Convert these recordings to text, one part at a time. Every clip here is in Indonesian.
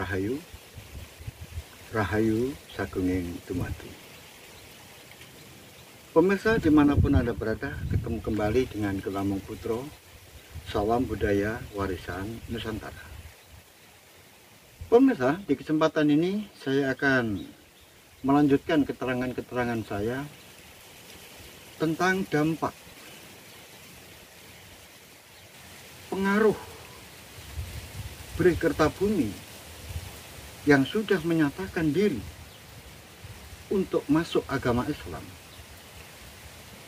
Rahayu, Rahayu Sagunging Dumadi. Pemirsa dimanapun Anda berada, ketemu kembali dengan Gelamung Putro, Salam Budaya Warisan Nusantara. Pemirsa, di kesempatan ini saya akan melanjutkan keterangan-keterangan saya tentang dampak pengaruh Bri Kertabumi yang sudah menyatakan diri untuk masuk agama Islam.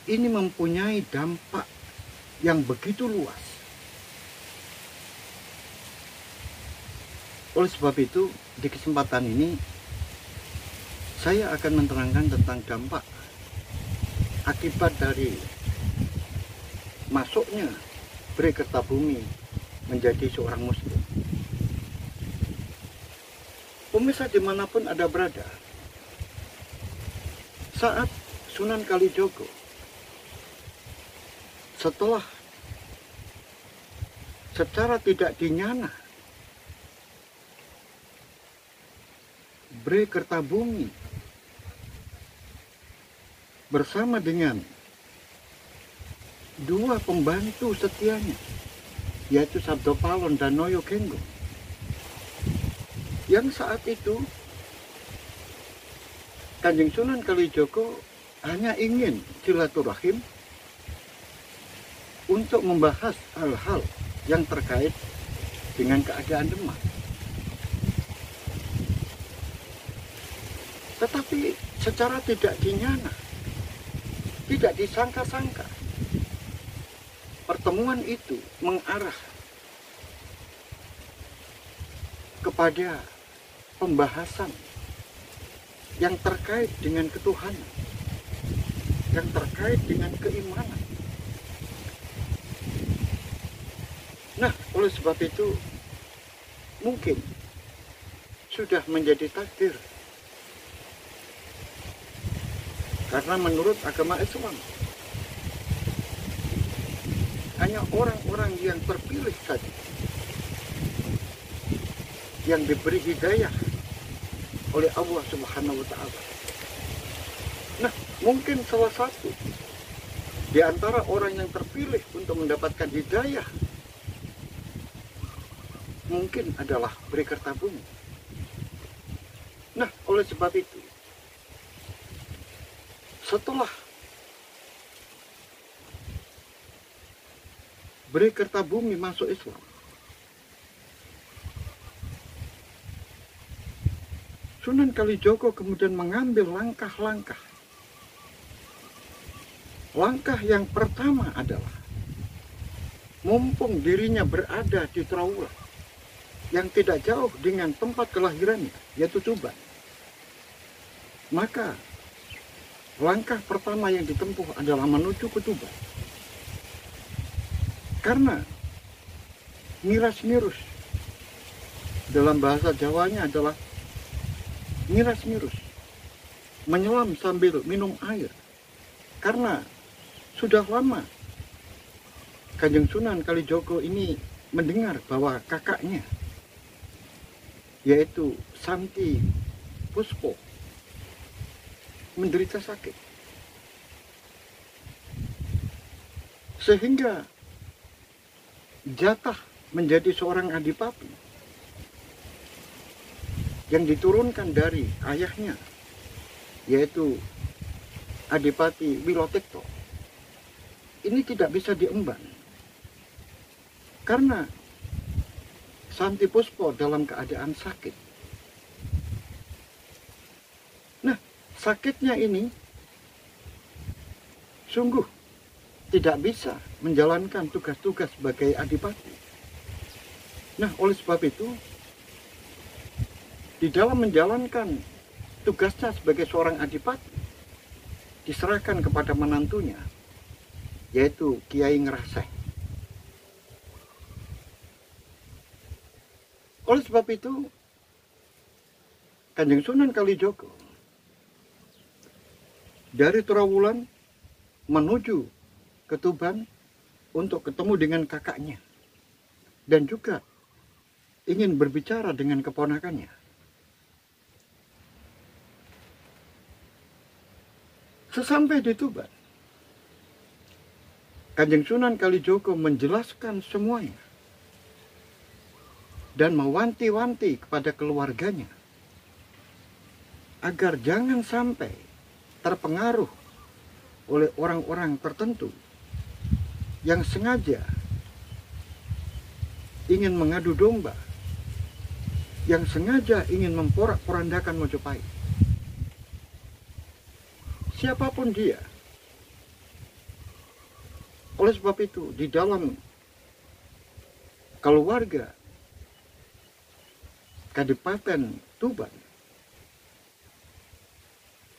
Ini mempunyai dampak yang begitu luas. Oleh sebab itu, di kesempatan ini saya akan menerangkan tentang dampak akibat dari masuknya Bri Kertabumi menjadi seorang Muslim. Pemirsa dimanapun Anda berada, saat Sunan Kalijogo setelah secara tidak dinyana Bri Kertabumi bersama dengan dua pembantu setianya, yaitu Sabdo Palon dan Noyo Genggong, yang saat itu Kanjeng Sunan Kalijogo hanya ingin silaturahim untuk membahas hal-hal yang terkait dengan keadaan Demak. Tetapi secara tidak dinyana, tidak disangka-sangka, pertemuan itu mengarah kepada pembahasan yang terkait dengan ketuhanan, yang terkait dengan keimanan. Nah, oleh sebab itu mungkin sudah menjadi takdir, karena menurut agama Islam hanya orang-orang yang terpilih saja yang diberi hidayah oleh Allah Subhanahu wa Ta'ala. Nah, mungkin salah satu di antara orang yang terpilih untuk mendapatkan hidayah mungkin adalah Bri Kertabumi. Nah, oleh sebab itu, setelah Bri Kertabumi masuk Islam, Sunan Kalijogo kemudian mengambil langkah-langkah. Langkah yang pertama adalah, mumpung dirinya berada di Trowulan yang tidak jauh dengan tempat kelahirannya, yaitu Tuban, maka langkah pertama yang ditempuh adalah menuju ke Tuban. Karena miras-mirus dalam bahasa Jawanya adalah miras-mirus, menyelam sambil minum air. Karena sudah lama Kanjeng Sunan Kalijogo ini mendengar bahwa kakaknya, yaitu Santi Puspo, menderita sakit, sehingga jatah menjadi seorang adipati yang diturunkan dari ayahnya, yaitu Adipati Wilotekto, ini tidak bisa diemban, karena Santi Puspo dalam keadaan sakit. Nah, sakitnya ini sungguh tidak bisa menjalankan tugas-tugas sebagai adipati. Nah, oleh sebab itu, di dalam menjalankan tugasnya sebagai seorang adipati, diserahkan kepada menantunya, yaitu Kiai Ngeraseh. Oleh sebab itu, Kanjeng Sunan Kalijogo dari Trowulan menuju ke Tuban untuk ketemu dengan kakaknya, dan juga ingin berbicara dengan keponakannya. Sesampai di Tuban, Kanjeng Sunan Kalijogo menjelaskan semuanya dan mewanti-wanti kepada keluarganya agar jangan sampai terpengaruh oleh orang-orang tertentu yang sengaja ingin mengadu domba, yang sengaja ingin memporak-porandakan Mojopahit. Siapapun dia. Oleh sebab itu, di dalam keluarga Kadipaten Tuban,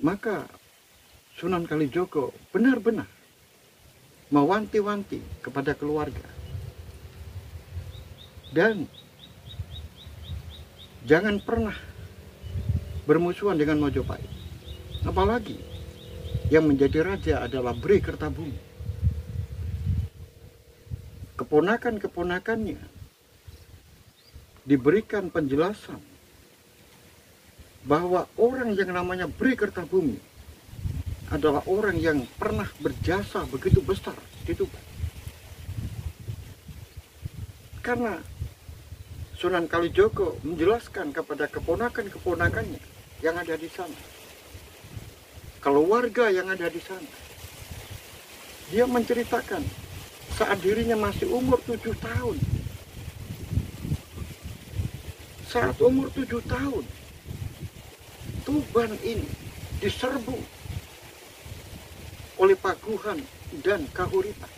maka Sunan Kalijogo benar-benar mewanti-wanti kepada keluarga. Dan jangan pernah bermusuhan dengan Mojopahit. Apalagi yang menjadi raja adalah Bri Kertabumi. Keponakan-keponakannya diberikan penjelasan bahwa orang yang namanya Bri Kertabumi adalah orang yang pernah berjasa begitu besar di Tuban. Karena Sunan Kalijogo menjelaskan kepada keponakan-keponakannya yang ada di sana, keluarga yang ada di sana, dia menceritakan saat dirinya masih umur 7 tahun. Saat umur 7 tahun, Tuban ini diserbu oleh Paguhan dan Kahuripan.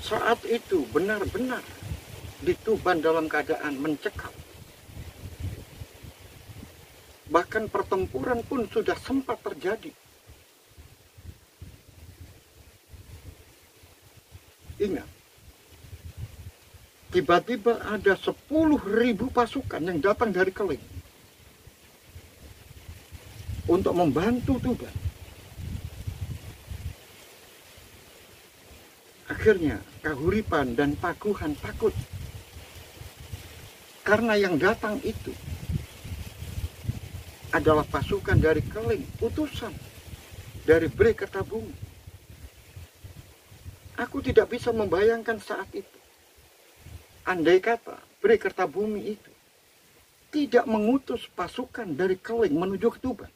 Saat itu benar-benar di Tuban dalam keadaan mencekam. Bahkan pertempuran pun sudah sempat terjadi. Ingat, tiba-tiba ada 10.000 pasukan yang datang dari Keling untuk membantu Tuban. Akhirnya Kahuripan dan Paguhan takut karena yang datang itu adalah pasukan dari Keling, utusan dari Bri Kertabumi. Aku tidak bisa membayangkan saat itu, andai kata Bri Kertabumi itu tidak mengutus pasukan dari Keling menuju ke Tuban,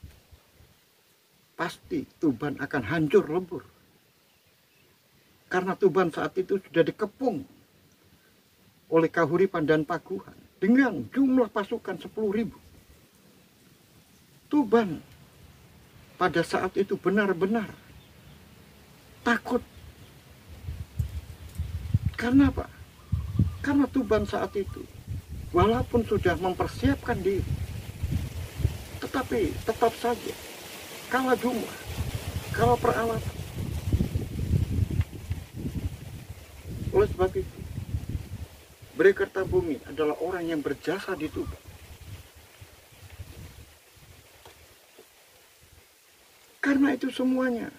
pasti Tuban akan hancur lebur. Karena Tuban saat itu sudah dikepung oleh Kahuripan dan Paguhan dengan jumlah pasukan 10.000. Tuban pada saat itu benar-benar takut. Karena apa? Karena Tuban saat itu walaupun sudah mempersiapkan diri, tetapi tetap saja kalah jumlah, kalah peralatan. Oleh sebab itu, Bri Kertabumi adalah orang yang berjasa di Tuban. Karena itu semuanya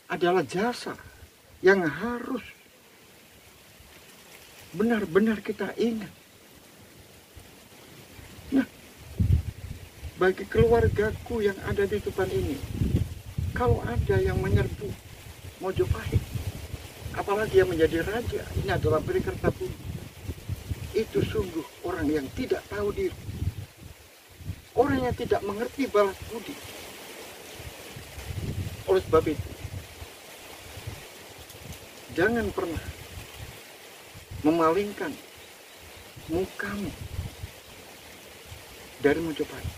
adalah jasa yang harus benar-benar kita ingat. Nah, bagi keluargaku yang ada di Tuban ini, kalau ada yang menyerbu Mojopahit, apalagi yang menjadi raja, ini adalah Bri Kertabumi, itu sungguh orang yang tidak tahu diri, orang yang tidak mengerti balas budi. Oleh sebab itu, jangan pernah memalingkan mukamu dari Mojopahit.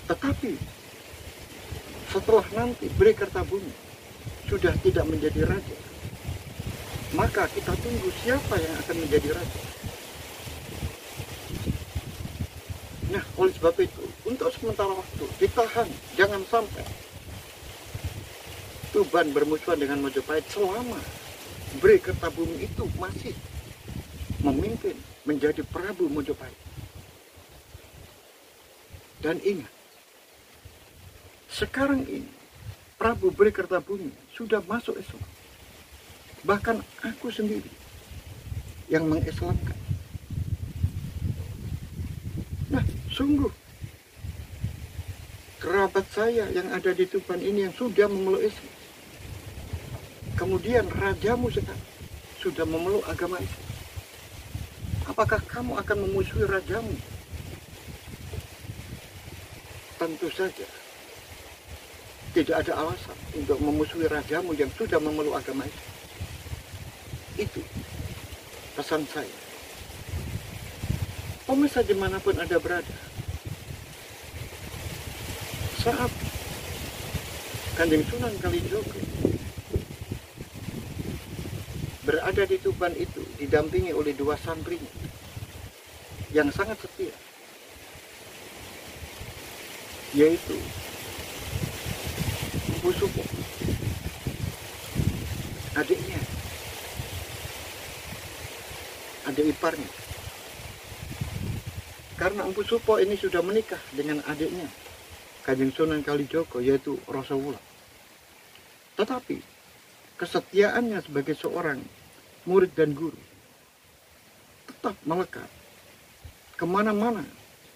Tetapi setelah nanti Bri Kertabumi sudah tidak menjadi raja, maka kita tunggu siapa yang akan menjadi raja. Nah, oleh sebab itu, untuk sementara waktu ditahan, jangan sampai Tuban bermusuhan dengan Mojopahit selama Bri Kertabumi itu masih memimpin menjadi Prabu Mojopahit. Dan ingat, sekarang ini Prabu Bri Kertabumi sudah masuk Islam. Bahkan aku sendiri yang mengislamkan. Nah, sungguh kerabat saya yang ada di Tuban ini yang sudah memeluk Islam. Kemudian rajamu sekarang sudah memeluk agama Islam. Apakah kamu akan memusuhi rajamu? Tentu saja tidak ada alasan untuk memusuhi rajamu yang sudah memeluk agama Islam. Itu pesan saya. Pemirsa dimanapun Anda berada, saat Kanjeng Sunan Kalijogo berada di Tuban itu didampingi oleh 2 santrinya yang sangat setia, yaitu Empu Supo, adiknya, adik iparnya. Karena Empu Supo ini sudah menikah dengan adiknya Kanjeng Sunan Kalijogo, yaitu Rasulullah. Tetapi kesetiaannya sebagai seorang murid dan guru tetap melekat kemana-mana,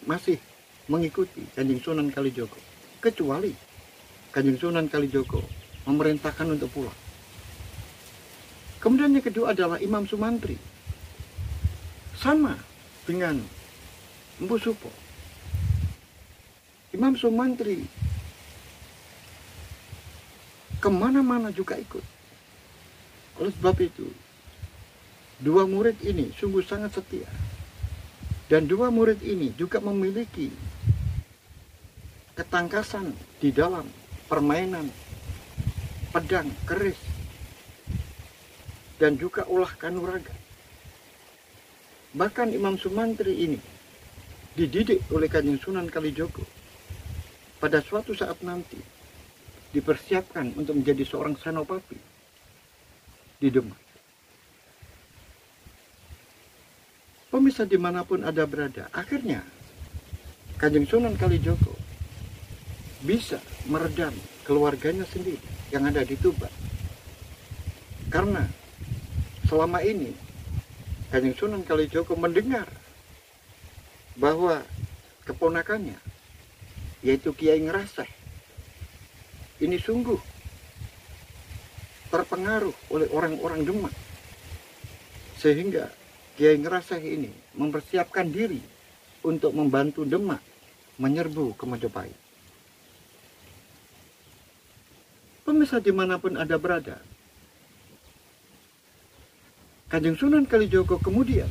masih mengikuti Kanjeng Sunan Kalijogo, kecuali Kanjeng Sunan Kalijogo memerintahkan untuk pulang. Kemudian yang kedua adalah Imam Sumantri, sama dengan Empu Supo. Imam Sumantri kemana-mana juga ikut. Oleh sebab itu, 2 murid ini sungguh sangat setia. Dan 2 murid ini juga memiliki ketangkasan di dalam permainan pedang, keris, dan juga ulah kanuragan. Bahkan Imam Sumantri ini dididik oleh Kanjeng Sunan Kalijogo. Pada suatu saat nanti dipersiapkan untuk menjadi seorang senopati di Demak. Pemirsa dimanapun Anda berada, akhirnya Kanjeng Sunan Kalijogo bisa meredam keluarganya sendiri yang ada di Tuban. Karena selama ini Kanjeng Sunan Kalijogo mendengar bahwa keponakannya, yaitu Kiai Ngeraseh, ini sungguh terpengaruh oleh orang-orang Demak, sehingga Kiai Ngeraseh ini mempersiapkan diri untuk membantu Demak menyerbu ke Majapahit. Pemirsa dimanapun Anda berada, Kanjeng Sunan Kalijogo kemudian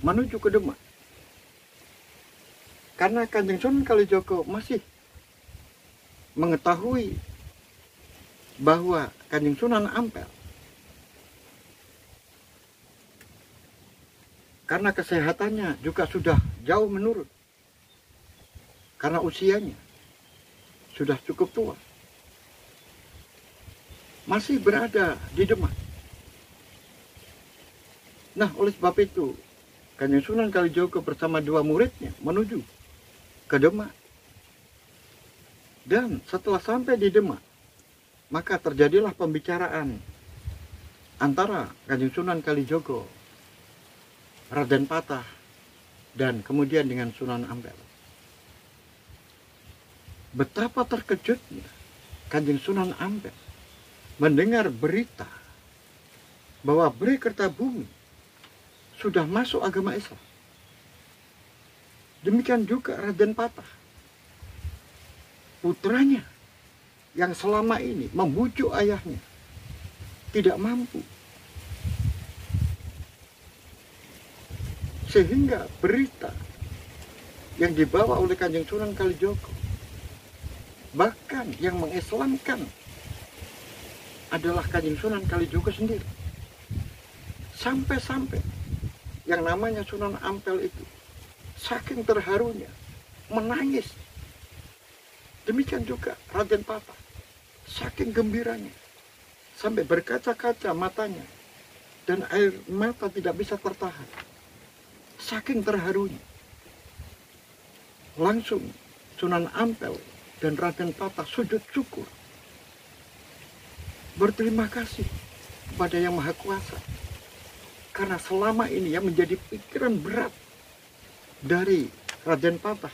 menuju ke Demak. Karena Kanjeng Sunan Kalijogo masih mengetahui bahwa Kanjeng Sunan Ampel karena kesehatannya juga sudah jauh menurun, karena usianya sudah cukup tua, masih berada di Demak. Nah, oleh sebab itu Kanjeng Sunan Kalijogo bersama 2 muridnya menuju ke Demak. Dan setelah sampai di Demak, maka terjadilah pembicaraan antara Kanjeng Sunan Kalijogo, Raden Patah, dan kemudian dengan Sunan Ampel. Betapa terkejutnya Kanjeng Sunan Ampel mendengar berita bahwa Bhre Kertabumi sudah masuk agama Islam. Demikian juga Raden Patah, putranya yang selama ini membujuk ayahnya tidak mampu, sehingga berita yang dibawa oleh Kanjeng Sunan Kalijogo, bahkan yang mengislamkan adalah Kanjeng Sunan Kalijogo sendiri. Sampai-sampai yang namanya Sunan Ampel itu saking terharunya menangis. Demikian juga Raden Patah, saking gembiranya sampai berkaca-kaca matanya dan air mata tidak bisa tertahan, saking terharunya. Langsung Sunan Ampel dan Raden Patah sujud syukur, berterima kasih kepada Yang Maha Kuasa. Karena selama ini yang menjadi pikiran berat dari Raden Patah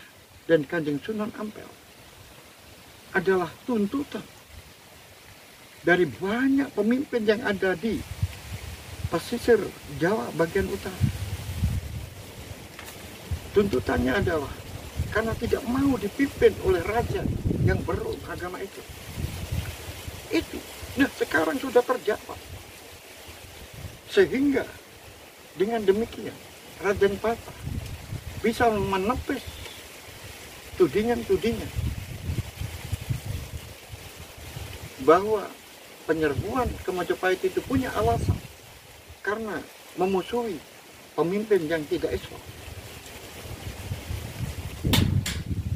dan Kanjeng Sunan Ampel adalah tuntutan dari banyak pemimpin yang ada di pesisir Jawa bagian utara. Tuntutannya adalah karena tidak mau dipimpin oleh raja yang beragama itu. Nah, sekarang sudah terjawab. Sehingga dengan demikian Raden Patah bisa menepis tudingan-tudingan bahwa penyerbuan ke Majapahit itu punya alasan karena memusuhi pemimpin yang tidak Islam.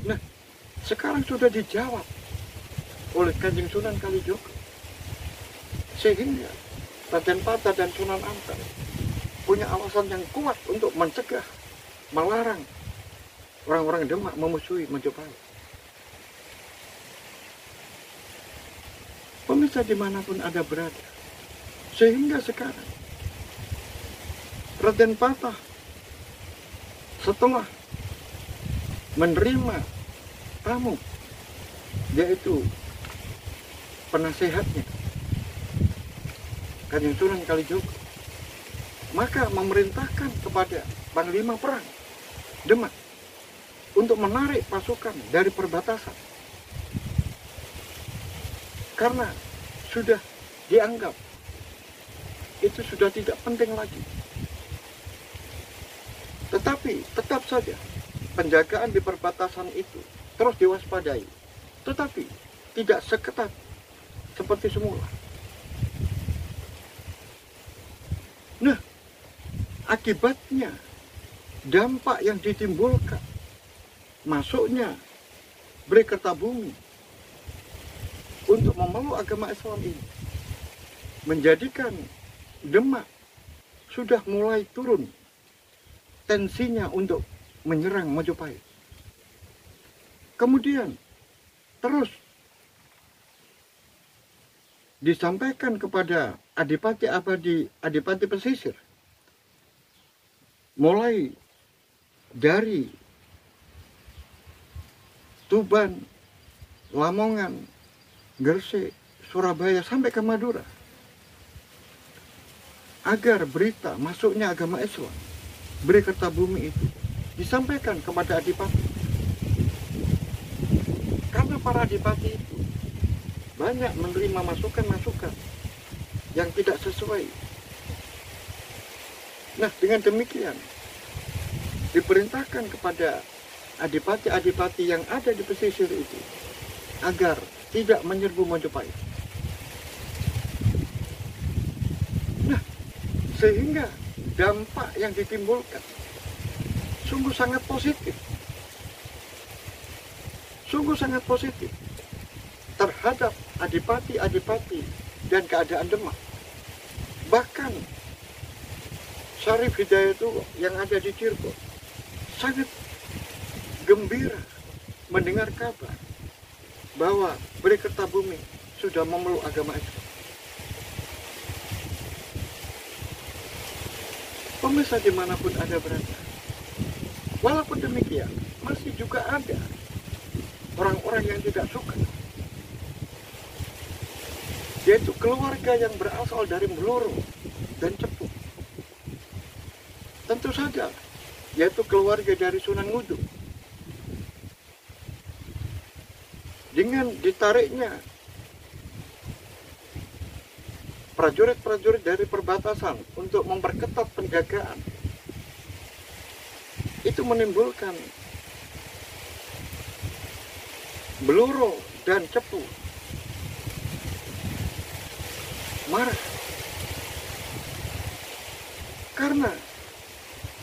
Nah, sekarang sudah dijawab oleh Kanjeng Sunan Kalijogo, sehingga Raden Patah dan Sunan Ampel punya alasan yang kuat untuk mencegah, melarang orang-orang Demak memusuhi Majapahit. Pemirsa dimanapun Anda berada, sehingga sekarang Raden Patah setelah menerima tamu, yaitu penasehatnya Kanjeng Sunan Kalijogo, maka memerintahkan kepada Panglima Perang Demak untuk menarik pasukan dari perbatasan, karena sudah dianggap itu sudah tidak penting lagi. Tetapi tetap saja penjagaan di perbatasan itu terus diwaspadai, tetapi tidak seketat seperti semula. Nah, akibatnya dampak yang ditimbulkan masuknya Bri Kertabumi untuk memeluk agama Islam ini menjadikan Demak sudah mulai turun tensinya untuk menyerang Majapahit. Kemudian terus disampaikan kepada Adipati Abadi, Adipati Pesisir, mulai dari Tuban, Lamongan, Gresik, Surabaya sampai ke Madura, agar berita masuknya agama Islam Bri Kertabumi itu disampaikan kepada Adipati. Karena para Adipati itu banyak menerima masukan-masukan yang tidak sesuai. Nah, dengan demikian diperintahkan kepada adipati-adipati yang ada di pesisir itu agar tidak menyerbu Majapahit. Nah, sehingga dampak yang ditimbulkan sungguh sangat positif. Sungguh sangat positif terhadap adipati-adipati dan keadaan Demak. Bahkan Syarif Hidayat itu yang ada di Cirebon sangat gembira mendengar kabar bahwa Bri Kertabumi sudah memeluk agama Islam. Pemirsa dimanapun Anda berada, walaupun demikian masih juga ada orang-orang yang tidak suka, yaitu keluarga yang berasal dari Meloro dan Cepu. Tentu saja, yaitu keluarga dari Sunan Ngudung. Dengan ditariknya prajurit-prajurit dari perbatasan untuk memperketat penjagaan, itu menimbulkan Meloro dan Cepu marah karena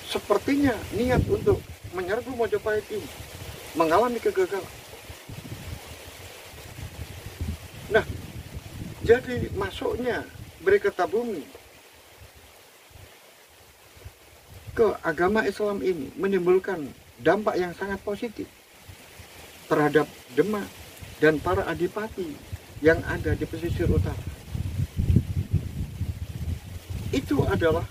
sepertinya niat untuk menyerbu Majapahit ini mengalami kegagalan. Nah, jadi masuknya Bri Kertabumi ke agama Islam ini menimbulkan dampak yang sangat positif terhadap Demak dan para adipati yang ada di pesisir utara. Itu adalah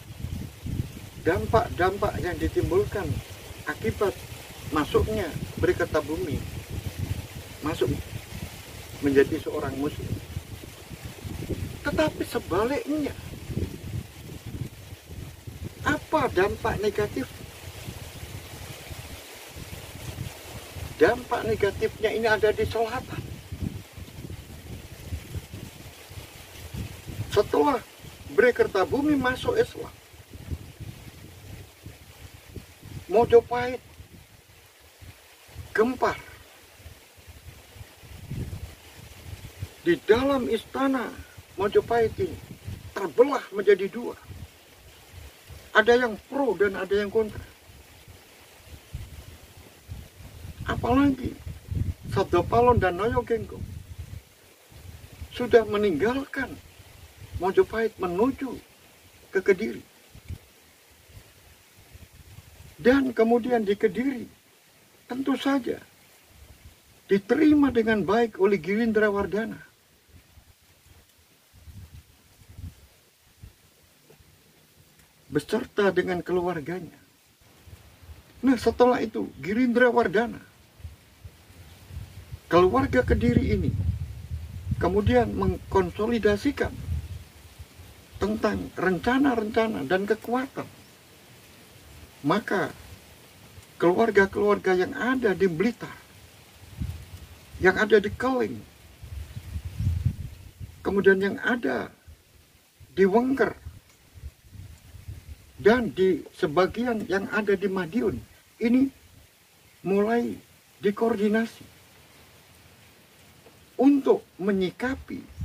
dampak-dampak yang ditimbulkan akibat masuknya Bri Kertabumi masuk menjadi seorang muslim. Tetapi sebaliknya, apa dampak negatif? Dampak negatifnya ini ada di selatan. Setelah Bri Kertabumi masuk Islam, Mojopahit gempar. Di dalam istana Mojopahit ini terbelah menjadi dua. Ada yang pro dan ada yang kontra. Apalagi Sabdopalon dan Noyo Genggong sudah meninggalkan Mojopahit menuju ke Kediri. Dan kemudian di Kediri tentu saja diterima dengan baik oleh Girindra Wardana. Beserta dengan keluarganya. Nah, setelah itu Girindra Wardana, keluarga Kediri ini kemudian mengkonsolidasikan tentang rencana-rencana dan kekuatan. Maka keluarga-keluarga yang ada di Blitar, yang ada di Keling, kemudian yang ada di Wengker, dan di sebagian yang ada di Madiun, ini mulai dikoordinasi untuk menyikapi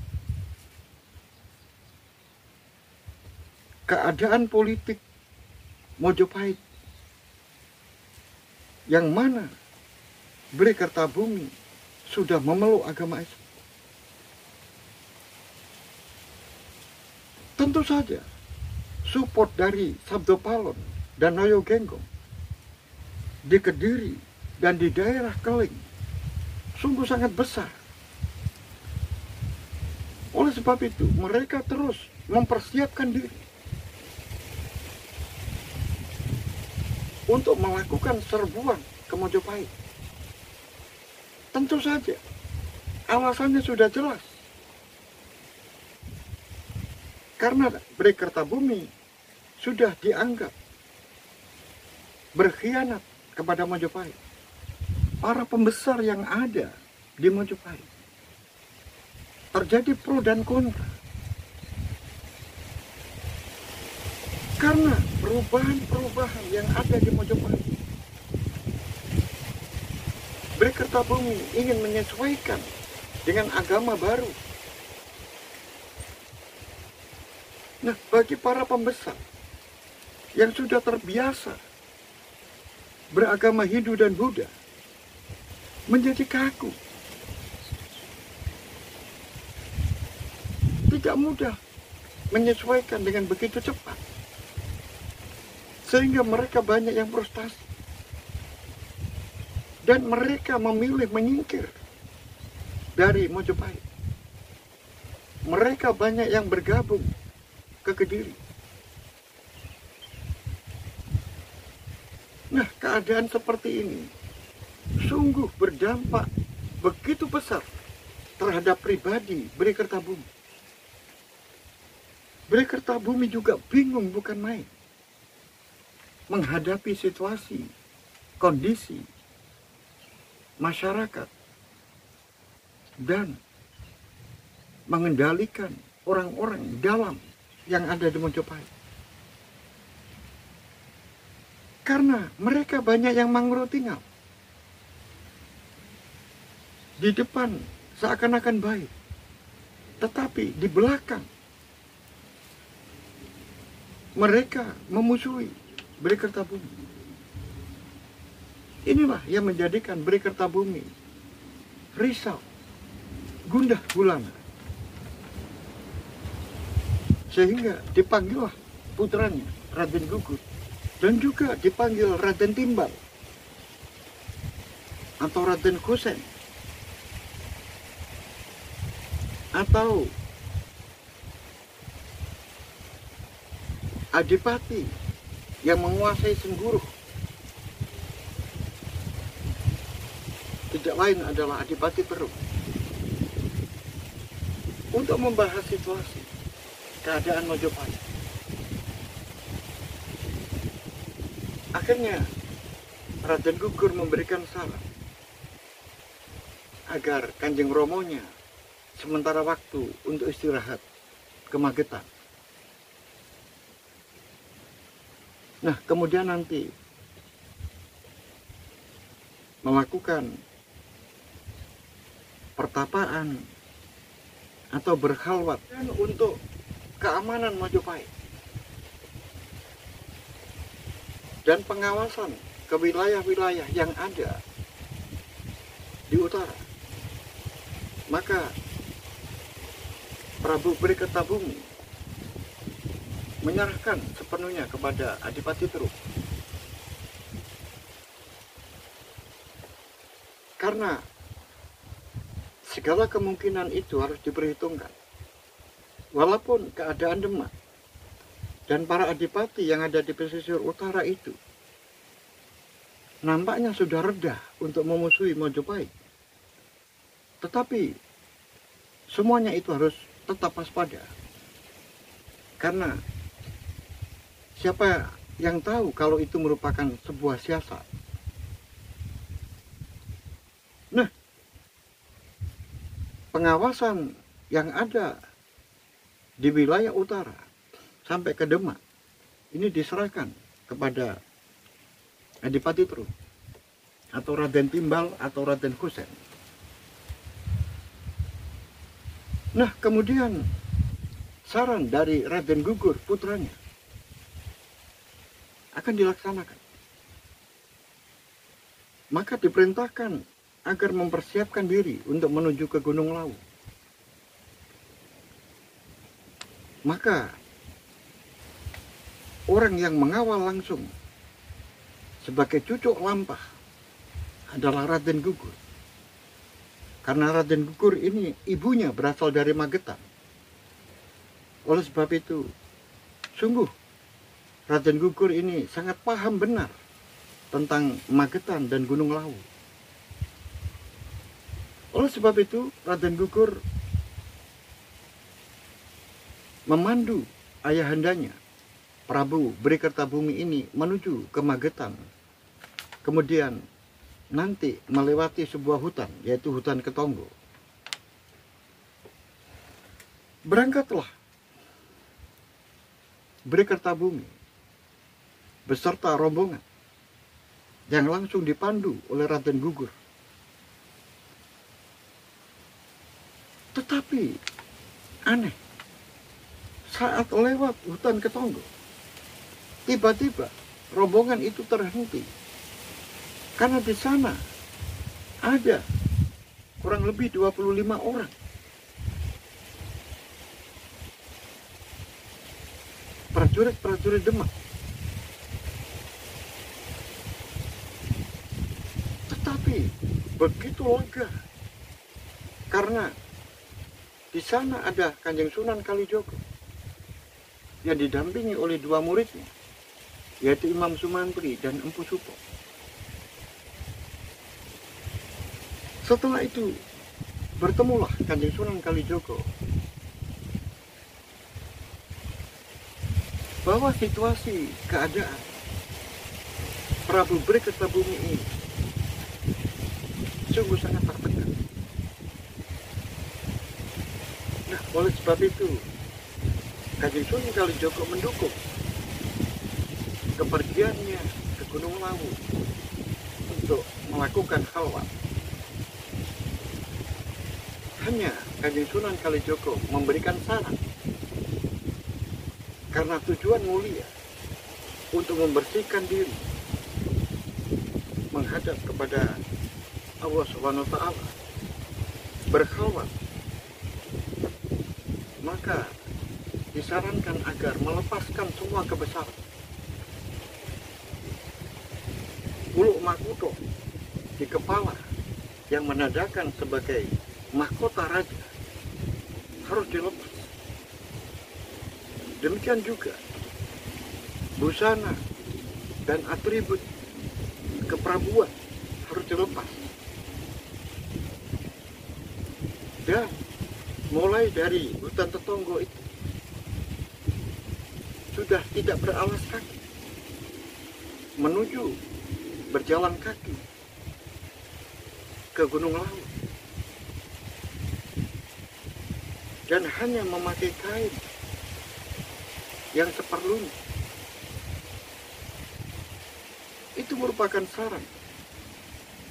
keadaan politik Mojopahit yang mana Bri Kertabumi sudah memeluk agama Islam. Tentu saja support dari Sabdopalon dan Noyo Genggong di Kediri dan di daerah Keling sungguh sangat besar. Oleh sebab itu mereka terus mempersiapkan diri untuk melakukan serbuan ke Mojopahit. Tentu saja alasannya sudah jelas. Karena Bri Kertabumi sudah dianggap berkhianat kepada Mojopahit. Para pembesar yang ada di Mojopahit. Terjadi pro dan kontra. Karena perubahan-perubahan yang ada di Mojopahit, Bri Kertabumi ingin menyesuaikan dengan agama baru. Nah, bagi para pembesar yang sudah terbiasa beragama Hindu dan Buddha, menjadi kaku. Tidak mudah menyesuaikan dengan begitu cepat. Sehingga mereka banyak yang frustasi. Dan mereka memilih menyingkir dari Mojopahit. Mereka banyak yang bergabung ke Kediri. Nah, keadaan seperti ini sungguh berdampak begitu besar terhadap pribadi Bri Kertabumi. Bri Kertabumi juga bingung bukan main menghadapi situasi, kondisi masyarakat dan mengendalikan orang-orang dalam yang ada di Mojopahit. Karena mereka banyak yang mangro tinggal. Di depan seakan-akan baik. Tetapi di belakang mereka memusuhi Bri Kertabumi. Inilah yang menjadikan Bri Kertabumi risau, gundah gulana. Sehingga dipanggillah putranya Raden Gugur dan juga dipanggil Raden Timbal atau Raden Kusen atau adipati yang menguasai Sengguru tidak lain adalah Adipati Perung, untuk membahas situasi keadaan Mojopahit. Akhirnya Raden Gugur memberikan saran agar Kanjeng Romonya sementara waktu untuk istirahat ke Magetan. Nah, kemudian nanti melakukan pertapaan atau berkhalwat untuk keamanan Majapahit dan pengawasan ke wilayah-wilayah yang ada di utara. Maka Prabu Berikertabumi menyerahkan sepenuhnya kepada Adipati Teruk, karena segala kemungkinan itu harus diperhitungkan. Walaupun keadaan Demak dan para adipati yang ada di pesisir utara itu nampaknya sudah reda untuk memusuhi Mojopahit, tetapi semuanya itu harus tetap waspada, karena siapa yang tahu kalau itu merupakan sebuah siasat. Nah, pengawasan yang ada di wilayah utara sampai ke Demak ini diserahkan kepada Adipati Teruk atau Raden Timbal atau Raden Husein. Nah, kemudian saran dari Raden Gugur putranya akan dilaksanakan. Maka diperintahkan agar mempersiapkan diri untuk menuju ke Gunung Lawu. Maka orang yang mengawal langsung sebagai cucuk lampah adalah Raden Gugur. Karena Raden Gugur ini ibunya berasal dari Magetan. Oleh sebab itu, sungguh Raden Gugur ini sangat paham benar tentang Magetan dan Gunung Lawu. Oleh sebab itu, Raden Gugur memandu ayahandanya, Prabu Berikertabumi ini menuju ke Magetan. Kemudian nanti melewati sebuah hutan, yaitu hutan Ketonggo. Berangkatlah Berikertabumi beserta rombongan yang langsung dipandu oleh Raden Gugur. Tetapi aneh, saat lewat hutan Ketonggo, tiba-tiba rombongan itu terhenti. Karena di sana ada kurang lebih 25 orang prajurit-prajurit Demak. Tetapi begitu lega, karena di sana ada Kanjeng Sunan Kalijogo yang didampingi oleh dua muridnya, yaitu Imam Sumantri dan Empu Supo. Setelah itu bertemulah Kanjeng Sunan Kalijogo bahwa situasi keadaan Prabu Berikertabumi ini sungguh sangat tertekan. Nah, oleh sebab itu Kanjeng Sunan Kalijogo mendukung kepergiannya ke Gunung Lawu untuk melakukan khalwat. Hanya Kanjeng Sunan Kalijogo memberikan saran, karena tujuan mulia untuk membersihkan diri menghadap kepada Allah Subhanahu wa Ta'ala, berkhalwat, maka disarankan agar melepaskan semua kebesaran. Ulu Makuto di kepala yang menandakan sebagai mahkota raja harus dilepas. Demikian juga busana, dan atribut keprabuan harus dilepas. Dan mulai dari hutan Tetonggo itu sudah tidak beralas kaki, menuju berjalan kaki ke Gunung Lawu, dan hanya memakai kain yang seperlunya. Itu merupakan saran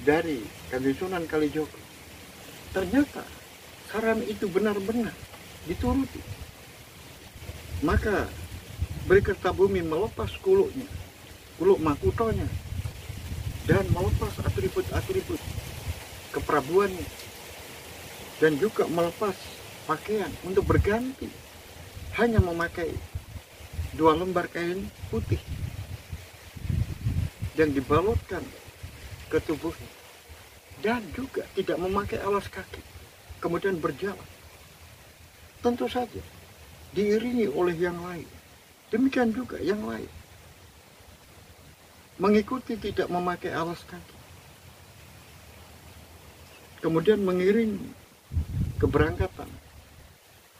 dari Kanjeng Sunan Kalijogo. Ternyata saran itu benar-benar dituruti. Maka Beri Kertabumi melepas kuluknya, kuluk makutonya, dan melepas atribut-atribut keprabuannya, dan juga melepas pakaian untuk berganti, hanya memakai 2 lembar kain putih yang dibalutkan ke tubuhnya, dan juga tidak memakai alas kaki, kemudian berjalan. Tentu saja diiringi oleh yang lain, demikian juga yang lain mengikuti tidak memakai alas kaki, kemudian mengiringi keberangkatan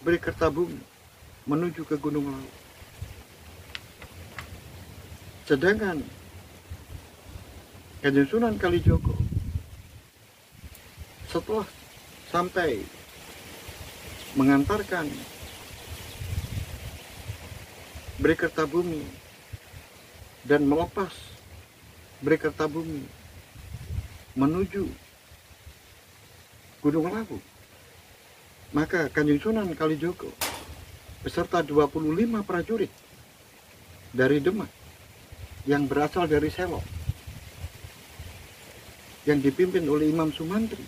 Beri Kertabumi menuju ke Gunung Lawu. Sedangkan Kanjeng Sunan Kalijogo setelah sampai mengantarkan Beri Kertabumi dan melepas Beri Kertabumi menuju Gunung Lawu, maka Kanjeng Sunan Kalijogo beserta 25 prajurit dari Demak yang berasal dari Selo, yang dipimpin oleh Imam Sumantri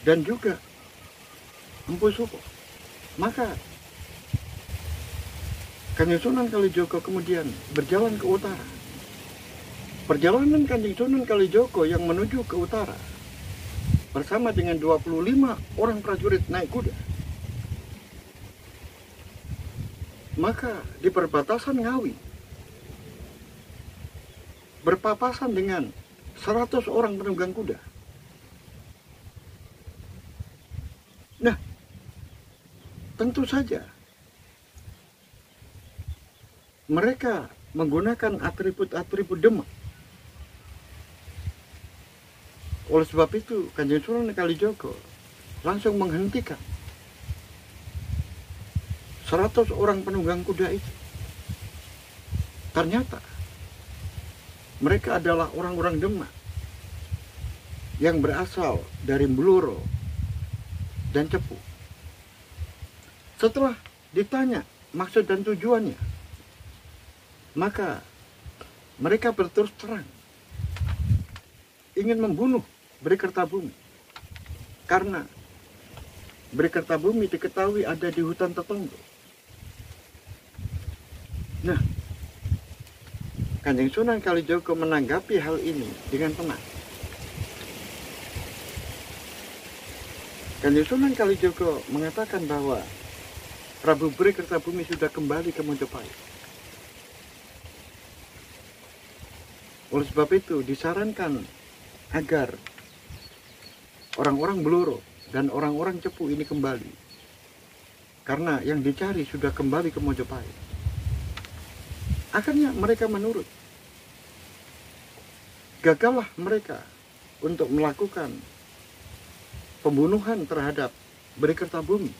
dan juga Empu Suko. Maka Kanjeng Sunan Kalijogo kemudian berjalan ke utara. Perjalanan Kanjeng Sunan Kalijogo yang menuju ke utara bersama dengan 25 orang prajurit naik kuda. Maka di perbatasan Ngawi berpapasan dengan 100 orang penunggang kuda. Nah, tentu saja mereka menggunakan atribut-atribut Demak. Oleh sebab itu, Kanjeng Sunan Kalijogo langsung menghentikan 100 orang penunggang kuda itu. Ternyata mereka adalah orang-orang Demak yang berasal dari Bluro dan Cepu. Setelah ditanya maksud dan tujuannya, maka mereka berterus terang ingin membunuh Beri Kertabumi, karena Beri Kertabumi diketahui ada di hutan Tetonggo. Nah, Kanjeng Sunan Kalijogo menanggapi hal ini dengan tenang. Kanjeng Sunan Kalijogo mengatakan bahwa Prabu Beri Kertabumi sudah kembali ke Mojopahit. Oleh sebab itu disarankan agar orang-orang Bluro dan orang-orang Cepu ini kembali, karena yang dicari sudah kembali ke Mojopahit. Akhirnya mereka menurut. Gagallah mereka untuk melakukan pembunuhan terhadap Beri Kertabumi,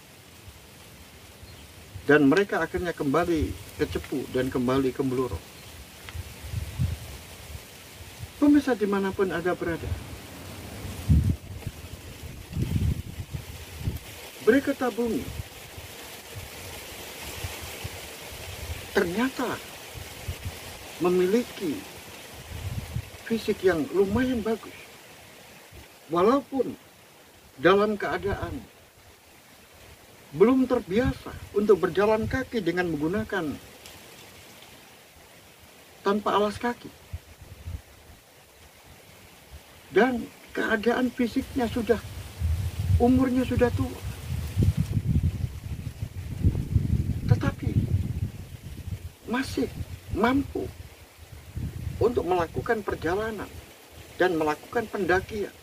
dan mereka akhirnya kembali ke Cepu dan kembali ke Bluro. Pemirsa dimanapun Anda berada, Beri Kertabumi ternyata memiliki fisik yang lumayan bagus, walaupun dalam keadaan belum terbiasa untuk berjalan kaki dengan menggunakan tanpa alas kaki, dan keadaan fisiknya sudah, umurnya sudah tua. masih mampu untuk melakukan perjalanan dan melakukan pendakian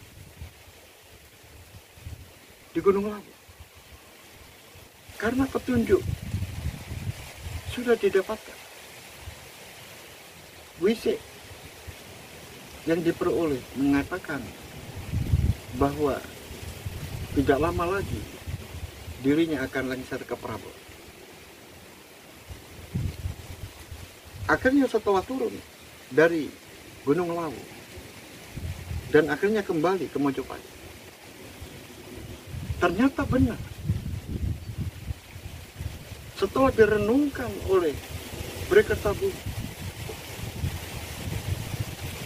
di Gunung Lawu. Karena petunjuk sudah didapatkan. WC yang diperoleh mengatakan bahwa tidak lama lagi dirinya akan lengser ke Prabon. Akhirnya setelah turun dari Gunung Lawu dan akhirnya kembali ke Mojopahit, ternyata benar. Setelah direnungkan oleh Bhre Kertabumi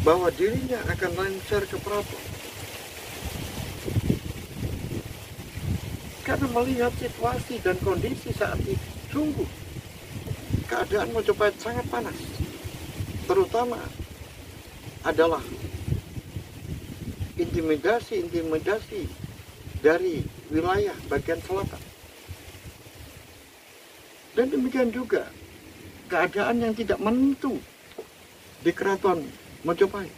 bahwa dirinya akan lengser ke Prabon, karena melihat situasi dan kondisi saat itu, sungguh keadaan Mojopahit sangat panas. Terutama adalah intimidasi dari wilayah bagian selatan. Dan demikian juga keadaan yang tidak menentu di Keraton Mojopahit.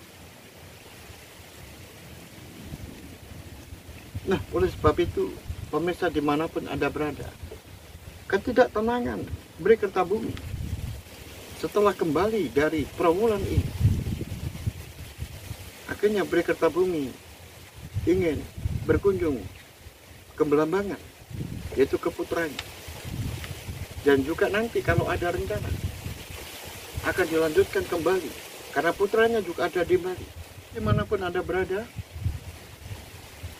Nah, oleh sebab itu, pemirsa dimanapun Anda berada, ketidaktenangan Bhre Kertabumi setelah kembali dari perwulan ini, akhirnya Bhre Kertabumi ingin berkunjung ke Belambangan, yaitu ke putranya. Dan juga nanti kalau ada rencana akan dilanjutkan kembali, karena putranya juga ada di Bali. Dimanapun Anda berada,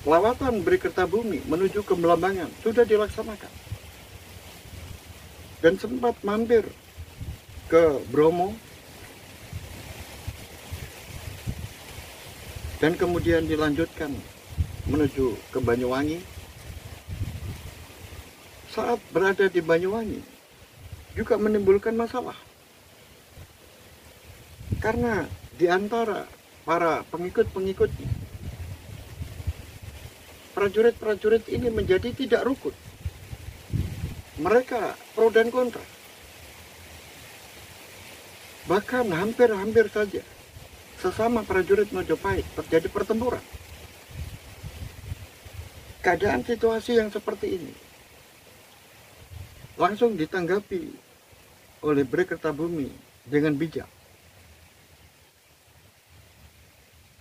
lawatan Bhre Kertabumi menuju ke Belambangan sudah dilaksanakan. Dan sempat mampir ke Bromo, dan kemudian dilanjutkan menuju ke Banyuwangi. Saat berada di Banyuwangi juga menimbulkan masalah, karena di antara para pengikut-pengikutnya, prajurit-prajurit ini menjadi tidak rukun. Mereka pro dan kontra. Bahkan hampir-hampir saja sesama prajurit Majapahit terjadi pertempuran. Keadaan situasi yang seperti ini langsung ditanggapi oleh Bhre Kertabumi dengan bijak.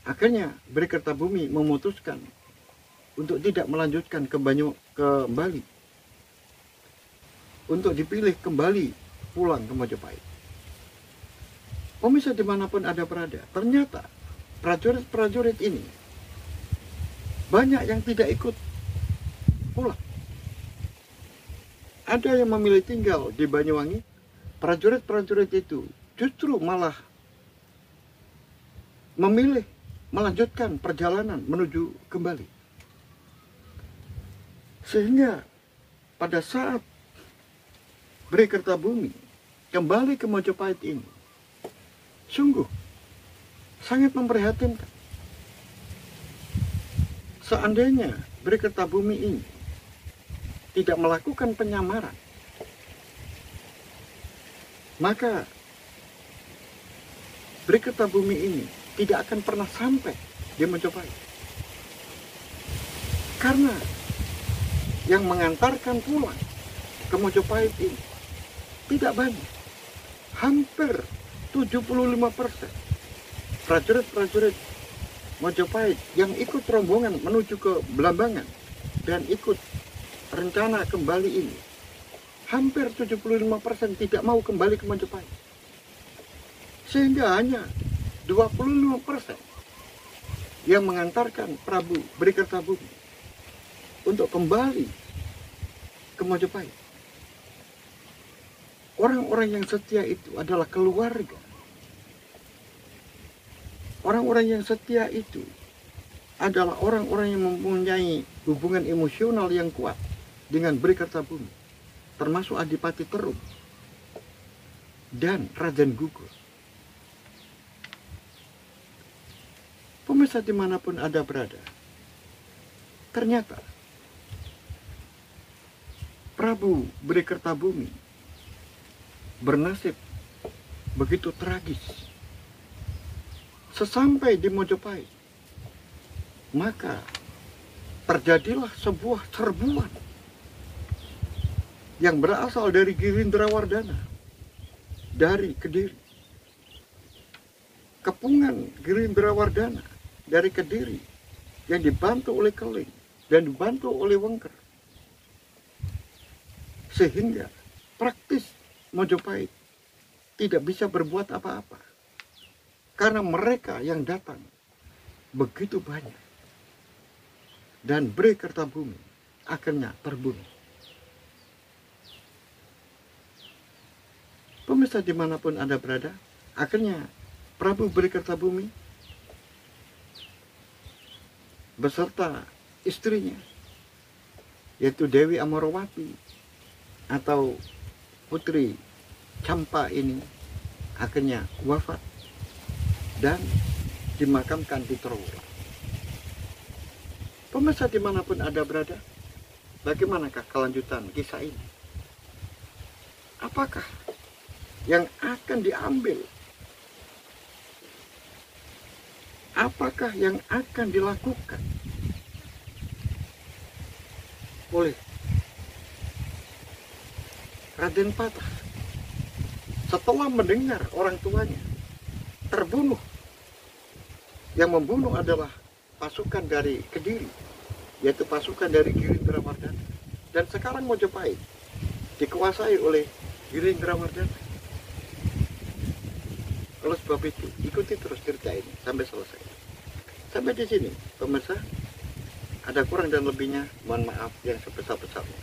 Akhirnya Bhre Kertabumi memutuskan untuk tidak melanjutkan ke Bali, untuk dipilih kembali pulang ke Majapahit. Pemirsa dimanapun Anda berada, ternyata prajurit-prajurit ini banyak yang tidak ikut pulang. Ada yang memilih tinggal di Banyuwangi. Prajurit-prajurit itu justru malah memilih melanjutkan perjalanan menuju kembali. Sehingga pada saat Bhre Kertabumi kembali ke Majapahit ini, sungguh sangat memprihatinkan. Seandainya Bhre Kertabumi ini tidak melakukan penyamaran, maka Bhre Kertabumi ini tidak akan pernah sampai di Majapahit. Karena yang mengantarkan pulang ke Majapahit ini tidak banyak. Hampir 75% prajurit-prajurit Majapahit yang ikut rombongan menuju ke Belambangan dan ikut rencana kembali ini, hampir 75% tidak mau kembali ke Majapahit. Sehingga hanya 25% yang mengantarkan Prabu Bhre Kertabumi untuk kembali ke Majapahit. Orang-orang yang setia itu adalah keluarga. Orang-orang yang setia itu adalah orang-orang yang mempunyai hubungan emosional yang kuat dengan Bhre Kertabumi, termasuk Adipati Terung dan Raden Gugur. Pemirsa dimanapun Anda berada, ternyata Prabu Bhre Kertabumi bernasib begitu tragis. Sesampai di Mojopahit, maka terjadilah sebuah serbuan yang berasal dari Girindrawardhana, dari Kediri. Kepungan Girindrawardhana dari Kediri yang dibantu oleh Keling dan dibantu oleh Wengker. Sehingga praktis Mojopahit tidak bisa berbuat apa-apa. Karena mereka yang datang begitu banyak. Dan Bhre Kertabumi akhirnya terbunuh. Pemirsa dimanapun Anda berada, akhirnya Prabu Bhre Kertabumi beserta istrinya, yaitu Dewi Amarawati atau Putri Champa ini, akhirnya wafat dan dimakamkan di Trowulan. Pemirsa dimanapun Anda berada, bagaimanakah kelanjutan kisah ini? Apakah yang akan diambil? Apakah yang akan dilakukan oleh Raden Patah setelah mendengar orang tuanya terbunuh? Yang membunuh adalah pasukan dari Kediri, yaitu pasukan dari Girindrawardhana. Dan sekarang Mojopahit dikuasai oleh Girindrawardhana. Oleh sebab itu, ikuti terus cerita ini sampai selesai. Sampai di sini, pemirsa, ada kurang dan lebihnya, mohon maaf yang sebesar-besarnya.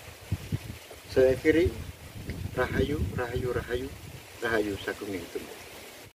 Saya akhiri, Rahayu, Rahayu, Rahayu, Rahayu Sagunging Temu.